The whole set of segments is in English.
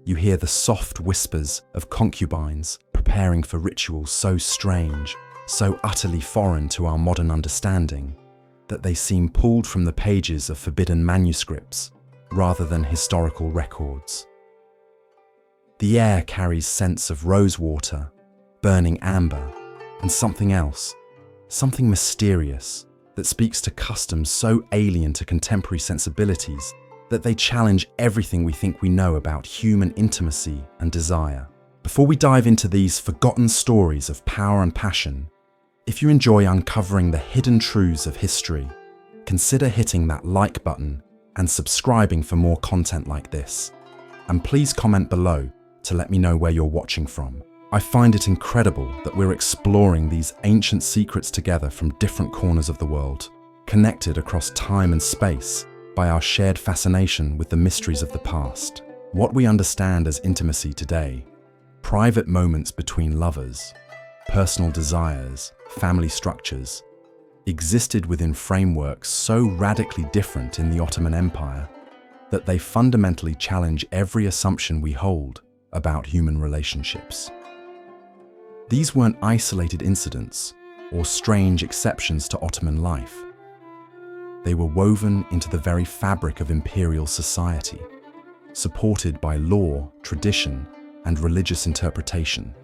you hear the soft whispers of concubines preparing for rituals so strange, so utterly foreign to our modern understanding, that they seem pulled from the pages of forbidden manuscripts rather than historical records. The air carries scents of rosewater, burning amber, and something else, something mysterious that speaks to customs so alien to contemporary sensibilities that they challenge everything we think we know about human intimacy and desire. Before we dive into these forgotten stories of power and passion, if you enjoy uncovering the hidden truths of history, consider hitting that like button and subscribing for more content like this. And please comment below to let me know where you're watching from. I find it incredible that we're exploring these ancient secrets together from different corners of the world, connected across time and space by our shared fascination with the mysteries of the past. What we understand as intimacy today, private moments between lovers, personal desires, family structures, existed within frameworks so radically different in the Ottoman Empire that they fundamentally challenge every assumption we hold about human relationships. These weren't isolated incidents or strange exceptions to Ottoman life. They were woven into the very fabric of imperial society, supported by law, tradition, and religious interpretation,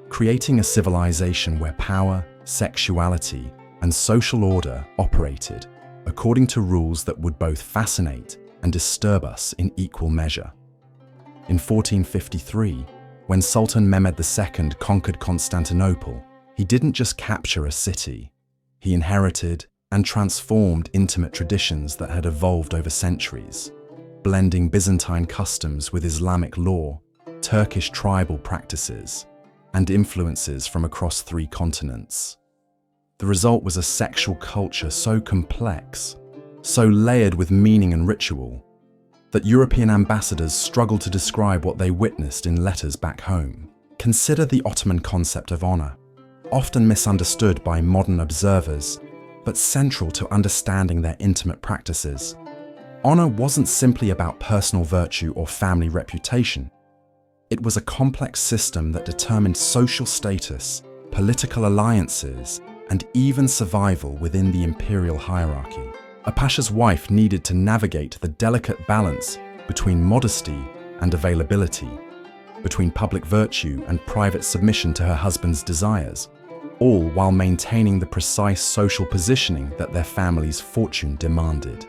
creating a civilization where power, sexuality, and social order operated according to rules that would both fascinate and disturb us in equal measure. In 1453, when Sultan Mehmed II conquered Constantinople, he didn't just capture a city, he inherited and transformed intimate traditions that had evolved over centuries, blending Byzantine customs with Islamic law, Turkish tribal practices, and influences from across 3 continents. The result was a sexual culture so complex, so layered with meaning and ritual, that European ambassadors struggled to describe what they witnessed in letters back home. Consider the Ottoman concept of honor, often misunderstood by modern observers, but central to understanding their intimate practices. Honor wasn't simply about personal virtue or family reputation. It was a complex system that determined social status, political alliances, and even survival within the imperial hierarchy. A pasha's wife needed to navigate the delicate balance between modesty and availability, between public virtue and private submission to her husband's desires, all while maintaining the precise social positioning that their family's fortune demanded.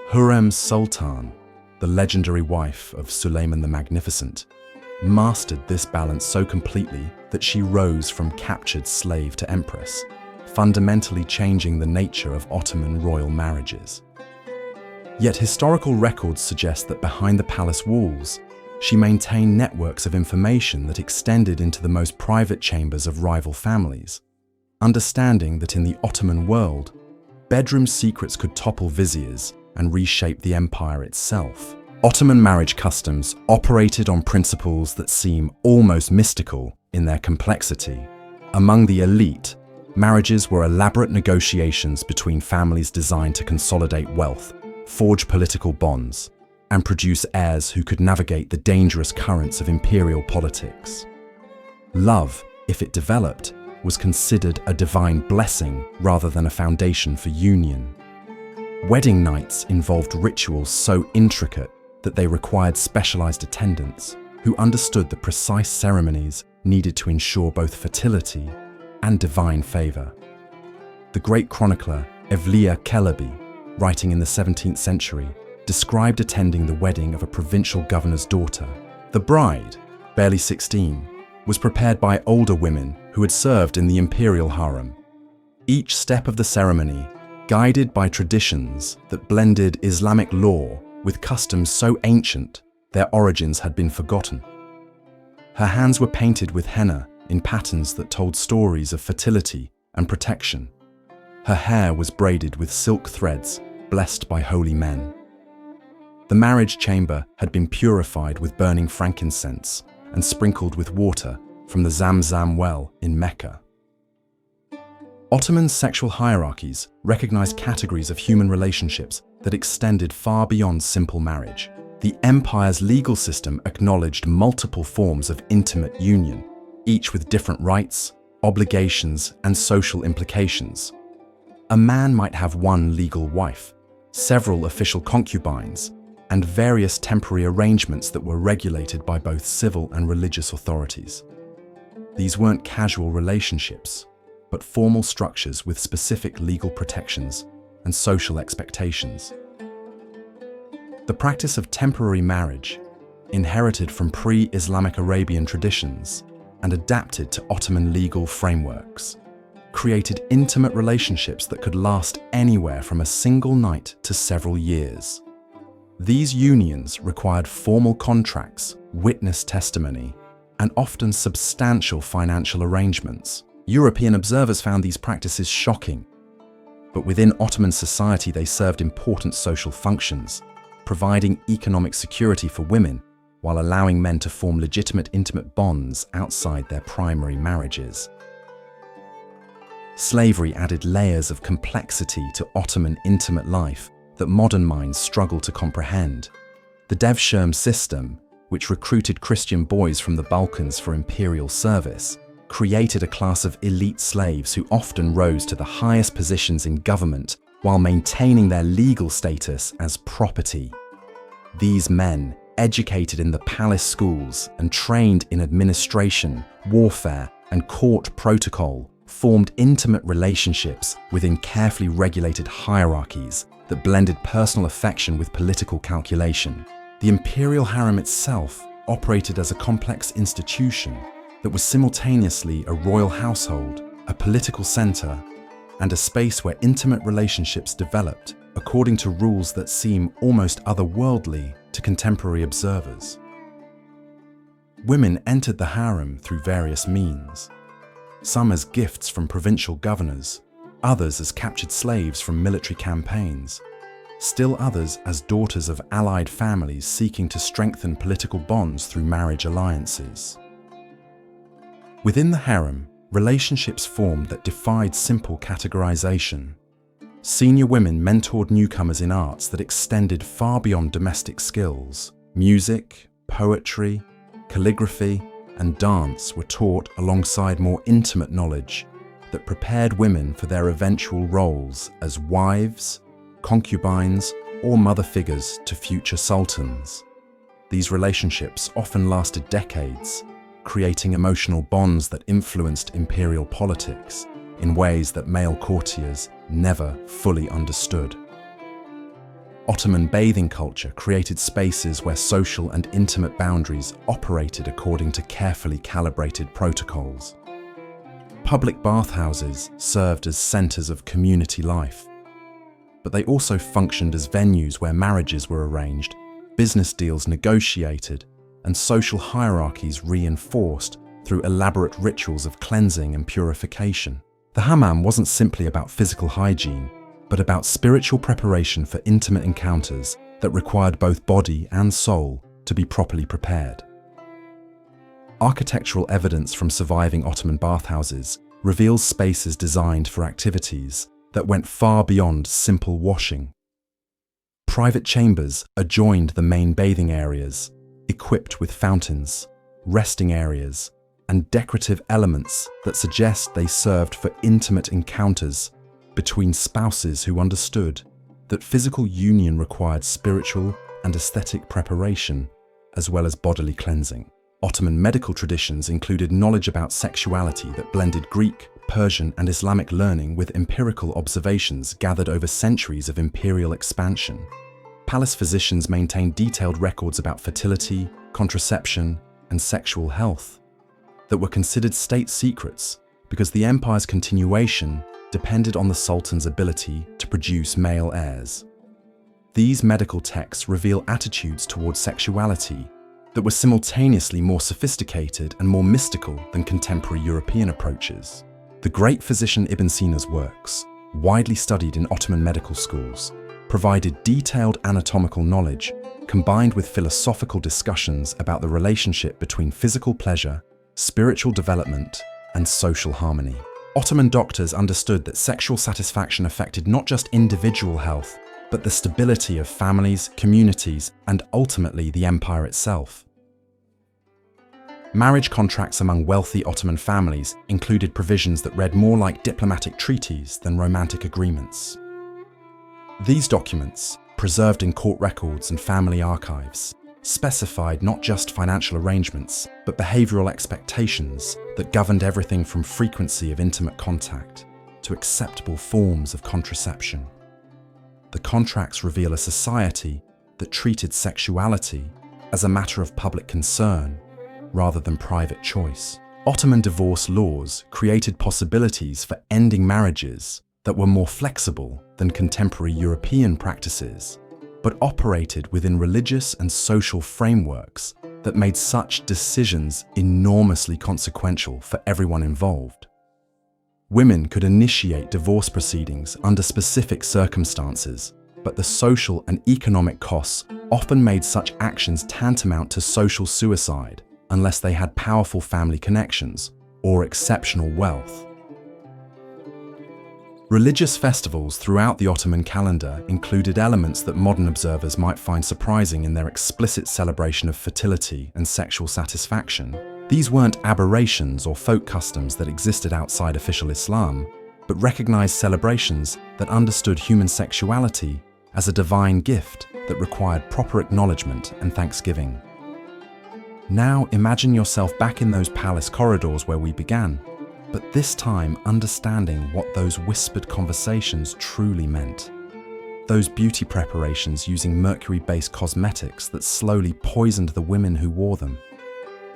Hurrem Sultan, the legendary wife of Suleiman the Magnificent, mastered this balance so completely that she rose from captured slave to empress, fundamentally changing the nature of Ottoman royal marriages. Yet historical records suggest that behind the palace walls, she maintained networks of information that extended into the most private chambers of rival families, understanding that in the Ottoman world, bedroom secrets could topple viziers and reshape the empire itself. Ottoman marriage customs operated on principles that seem almost mystical in their complexity. Among the elite, marriages were elaborate negotiations between families designed to consolidate wealth, forge political bonds, and produce heirs who could navigate the dangerous currents of imperial politics. Love, if it developed, was considered a divine blessing rather than a foundation for union. Wedding nights involved rituals so intricate that they required specialized attendants who understood the precise ceremonies needed to ensure both fertility and divine favor. The great chronicler Evliya Çelebi, writing in the 17th century, described attending the wedding of a provincial governor's daughter. The bride, barely 16, was prepared by older women who had served in the imperial harem. Each step of the ceremony, guided by traditions that blended Islamic law with customs so ancient their origins had been forgotten. Her hands were painted with henna in patterns that told stories of fertility and protection. Her hair was braided with silk threads blessed by holy men. The marriage chamber had been purified with burning frankincense and sprinkled with water from the Zamzam well in Mecca. Ottoman sexual hierarchies recognized categories of human relationships that extended far beyond simple marriage. The empire's legal system acknowledged multiple forms of intimate union, each with different rights, obligations, and social implications. A man might have one legal wife, several official concubines, and various temporary arrangements that were regulated by both civil and religious authorities. These weren't casual relationships, but formal structures with specific legal protections and social expectations. The practice of temporary marriage, inherited from pre-Islamic Arabian traditions and adapted to Ottoman legal frameworks, created intimate relationships that could last anywhere from a single night to several years. These unions required formal contracts, witness testimony, and often substantial financial arrangements. European observers found these practices shocking, but within Ottoman society they served important social functions, providing economic security for women while allowing men to form legitimate intimate bonds outside their primary marriages. Slavery added layers of complexity to Ottoman intimate life that modern minds struggle to comprehend. The Devshirme system, which recruited Christian boys from the Balkans for imperial service, created a class of elite slaves who often rose to the highest positions in government while maintaining their legal status as property. These men, educated in the palace schools and trained in administration, warfare, and court protocol, formed intimate relationships within carefully regulated hierarchies that blended personal affection with political calculation. The imperial harem itself operated as a complex institution that was simultaneously a royal household, a political center, and a space where intimate relationships developed according to rules that seem almost otherworldly to contemporary observers. Women entered the harem through various means, some as gifts from provincial governors, others as captured slaves from military campaigns, still others as daughters of allied families seeking to strengthen political bonds through marriage alliances. Within the harem, relationships formed that defied simple categorization. Senior women mentored newcomers in arts that extended far beyond domestic skills. Music, poetry, calligraphy, and dance were taught alongside more intimate knowledge that prepared women for their eventual roles as wives, concubines, or mother figures to future sultans. These relationships often lasted decades, creating emotional bonds that influenced imperial politics in ways that male courtiers never fully understood. Ottoman bathing culture created spaces where social and intimate boundaries operated according to carefully calibrated protocols. Public bathhouses served as centers of community life, but they also functioned as venues where marriages were arranged, business deals negotiated, and social hierarchies reinforced through elaborate rituals of cleansing and purification. The hammam wasn't simply about physical hygiene, but about spiritual preparation for intimate encounters that required both body and soul to be properly prepared. Architectural evidence from surviving Ottoman bathhouses reveals spaces designed for activities that went far beyond simple washing. Private chambers adjoined the main bathing areas, equipped with fountains, resting areas, and decorative elements that suggest they served for intimate encounters between spouses who understood that physical union required spiritual and aesthetic preparation, as well as bodily cleansing. Ottoman medical traditions included knowledge about sexuality that blended Greek, Persian, and Islamic learning with empirical observations gathered over centuries of imperial expansion. Palace physicians maintained detailed records about fertility, contraception, and sexual health that were considered state secrets because the empire's continuation depended on the sultan's ability to produce male heirs. These medical texts reveal attitudes towards sexuality that were simultaneously more sophisticated and more mystical than contemporary European approaches. The great physician Ibn Sina's works, widely studied in Ottoman medical schools, provided detailed anatomical knowledge combined with philosophical discussions about the relationship between physical pleasure, spiritual development, and social harmony. Ottoman doctors understood that sexual satisfaction affected not just individual health, but but the stability of families, communities, and ultimately the empire itself. Marriage contracts among wealthy Ottoman families included provisions that read more like diplomatic treaties than romantic agreements. These documents, preserved in court records and family archives, specified not just financial arrangements, but behavioral expectations that governed everything from frequency of intimate contact to acceptable forms of contraception. The contracts reveal a society that treated sexuality as a matter of public concern rather than private choice. Ottoman divorce laws created possibilities for ending marriages that were more flexible than contemporary European practices, but operated within religious and social frameworks that made such decisions enormously consequential for everyone involved. Women could initiate divorce proceedings under specific circumstances, but the social and economic costs often made such actions tantamount to social suicide unless they had powerful family connections or exceptional wealth. Religious festivals throughout the Ottoman calendar included elements that modern observers might find surprising in their explicit celebration of fertility and sexual satisfaction. These weren't aberrations or folk customs that existed outside official Islam, but recognized celebrations that understood human sexuality as a divine gift that required proper acknowledgement and thanksgiving. Now imagine yourself back in those palace corridors where we began, but this time understanding what those whispered conversations truly meant. Those beauty preparations using mercury-based cosmetics that slowly poisoned the women who wore them.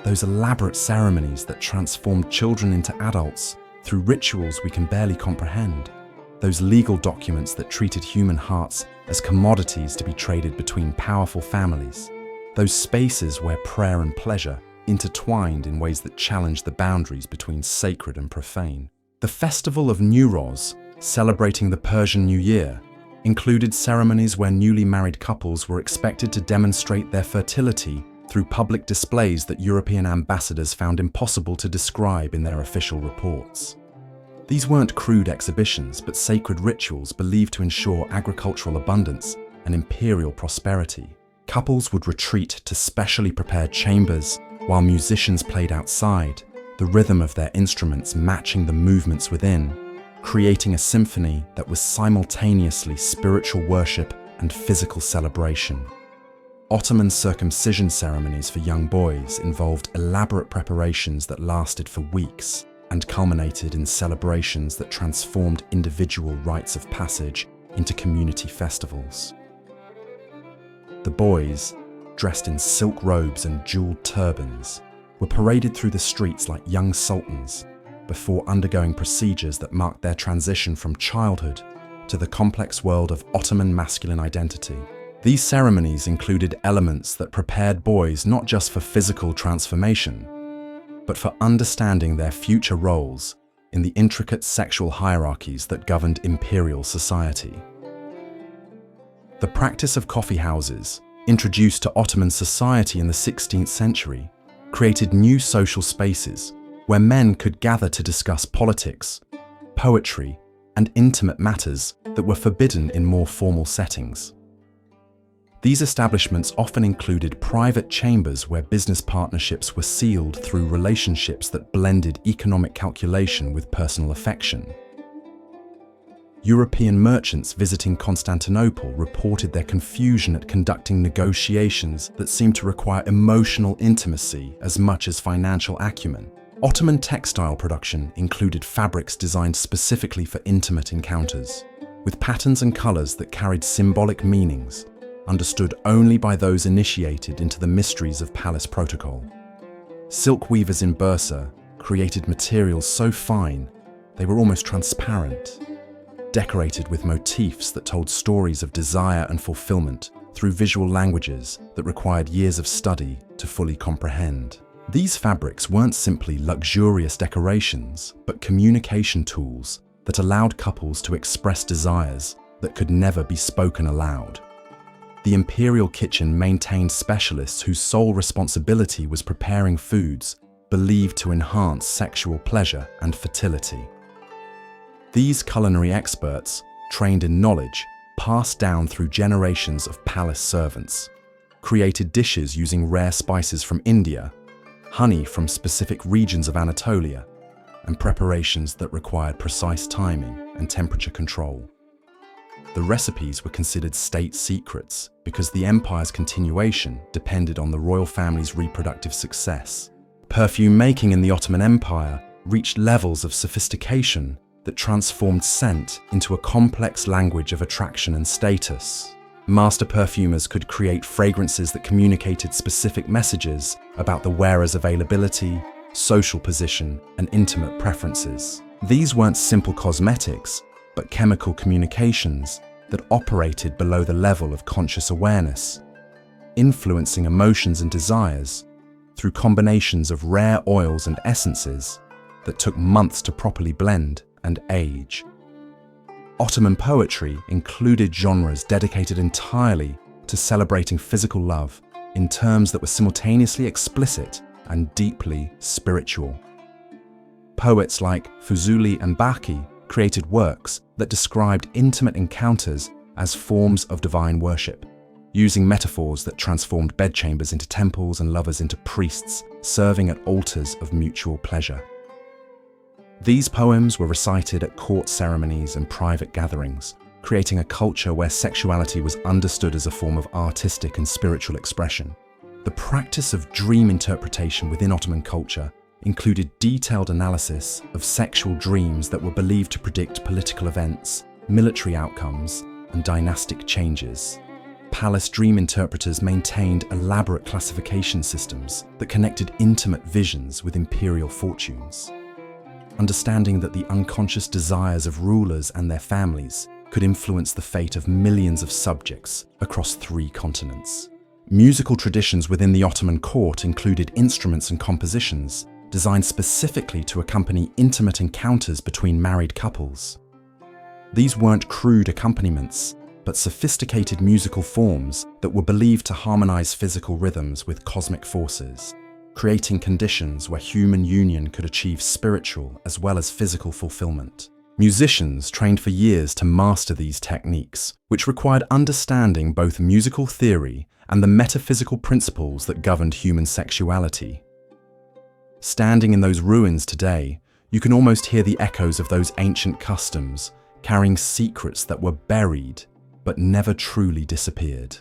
Those elaborate ceremonies that transformed children into adults through rituals we can barely comprehend. Those legal documents that treated human hearts as commodities to be traded between powerful families. Those spaces where prayer and pleasure intertwined in ways that challenged the boundaries between sacred and profane. The festival of Newroz, celebrating the Persian New Year, included ceremonies where newly married couples were expected to demonstrate their fertility through public displays that European ambassadors found impossible to describe in their official reports. These weren't crude exhibitions, but sacred rituals believed to ensure agricultural abundance and imperial prosperity. Couples would retreat to specially prepared chambers while musicians played outside, the rhythm of their instruments matching the movements within, creating a symphony that was simultaneously spiritual worship and physical celebration. Ottoman circumcision ceremonies for young boys involved elaborate preparations that lasted for weeks and culminated in celebrations that transformed individual rites of passage into community festivals. The boys, dressed in silk robes and jeweled turbans, were paraded through the streets like young sultans before undergoing procedures that marked their transition from childhood to the complex world of Ottoman masculine identity. These ceremonies included elements that prepared boys not just for physical transformation, but for understanding their future roles in the intricate sexual hierarchies that governed imperial society. The practice of coffee houses, introduced to Ottoman society in the 16th century, created new social spaces where men could gather to discuss politics, poetry, and intimate matters that were forbidden in more formal settings. These establishments often included private chambers where business partnerships were sealed through relationships that blended economic calculation with personal affection. European merchants visiting Constantinople reported their confusion at conducting negotiations that seemed to require emotional intimacy as much as financial acumen. Ottoman textile production included fabrics designed specifically for intimate encounters, with patterns and colors that carried symbolic meanings, understood only by those initiated into the mysteries of palace protocol. Silk weavers in Bursa created materials so fine they were almost transparent, decorated with motifs that told stories of desire and fulfillment through visual languages that required years of study to fully comprehend. These fabrics weren't simply luxurious decorations, but communication tools that allowed couples to express desires that could never be spoken aloud. The imperial kitchen maintained specialists whose sole responsibility was preparing foods believed to enhance sexual pleasure and fertility. These culinary experts, trained in knowledge, passed down through generations of palace servants, created dishes using rare spices from India, honey from specific regions of Anatolia, and preparations that required precise timing and temperature control. The recipes were considered state secrets because the empire's continuation depended on the royal family's reproductive success. Perfume making in the Ottoman Empire reached levels of sophistication that transformed scent into a complex language of attraction and status. Master perfumers could create fragrances that communicated specific messages about the wearer's availability, social position, and intimate preferences. These weren't simple cosmetics, but chemical communications that operated below the level of conscious awareness, influencing emotions and desires through combinations of rare oils and essences that took months to properly blend and age. Ottoman poetry included genres dedicated entirely to celebrating physical love in terms that were simultaneously explicit and deeply spiritual. Poets like Fuzuli and Baki created works that described intimate encounters as forms of divine worship, using metaphors that transformed bedchambers into temples and lovers into priests, serving at altars of mutual pleasure. These poems were recited at court ceremonies and private gatherings, creating a culture where sexuality was understood as a form of artistic and spiritual expression. The practice of dream interpretation within Ottoman culture included detailed analysis of sexual dreams that were believed to predict political events, military outcomes, and dynastic changes. Palace dream interpreters maintained elaborate classification systems that connected intimate visions with imperial fortunes. Understanding that the unconscious desires of rulers and their families could influence the fate of millions of subjects across 3 continents. Musical traditions within the Ottoman court included instruments and compositions designed specifically to accompany intimate encounters between married couples. These weren't crude accompaniments, but sophisticated musical forms that were believed to harmonize physical rhythms with cosmic forces, creating conditions where human union could achieve spiritual as well as physical fulfillment. Musicians trained for years to master these techniques, which required understanding both musical theory and the metaphysical principles that governed human sexuality. Standing in those ruins today, you can almost hear the echoes of those ancient customs, carrying secrets that were buried but never truly disappeared.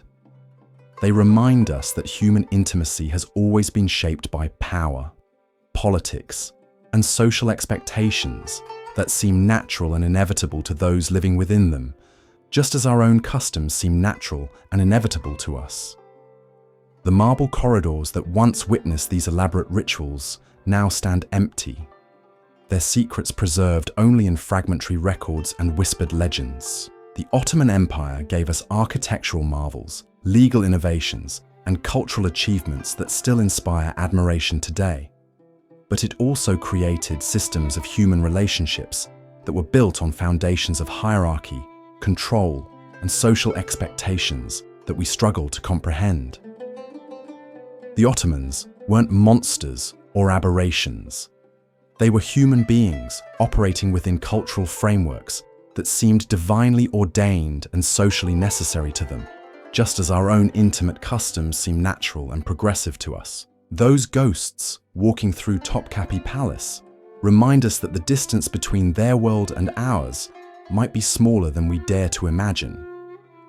They remind us that human intimacy has always been shaped by power, politics, and social expectations that seem natural and inevitable to those living within them, just as our own customs seem natural and inevitable to us. The marble corridors that once witnessed these elaborate rituals now stand empty, their secrets preserved only in fragmentary records and whispered legends. The Ottoman Empire gave us architectural marvels, legal innovations, and cultural achievements that still inspire admiration today. But it also created systems of human relationships that were built on foundations of hierarchy, control, and social expectations that we struggle to comprehend. The Ottomans weren't monsters or aberrations. They were human beings operating within cultural frameworks that seemed divinely ordained and socially necessary to them, just as our own intimate customs seem natural and progressive to us. Those ghosts walking through Topkapi Palace remind us that the distance between their world and ours might be smaller than we dare to imagine.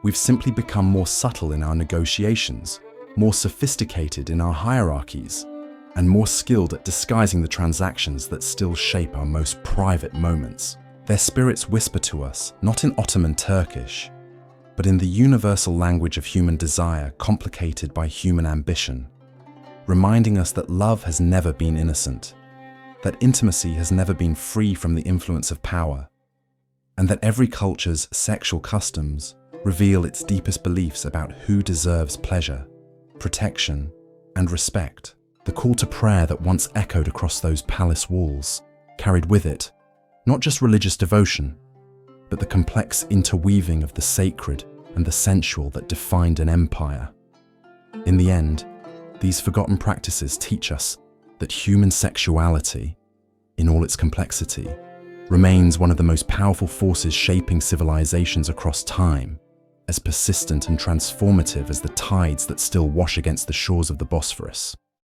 We've simply become more subtle in our negotiations, more sophisticated in our hierarchies, and more skilled at disguising the transactions that still shape our most private moments. Their spirits whisper to us, not in Ottoman Turkish, but in the universal language of human desire complicated by human ambition, reminding us that love has never been innocent, that intimacy has never been free from the influence of power, and that every culture's sexual customs reveal its deepest beliefs about who deserves pleasure, protection, and respect. The call to prayer that once echoed across those palace walls carried with it not just religious devotion, but the complex interweaving of the sacred and the sensual that defined an empire. In the end, these forgotten practices teach us that human sexuality, in all its complexity, remains one of the most powerful forces shaping civilizations across time, as persistent and transformative as the tides that still wash against the shores of the Bosphorus.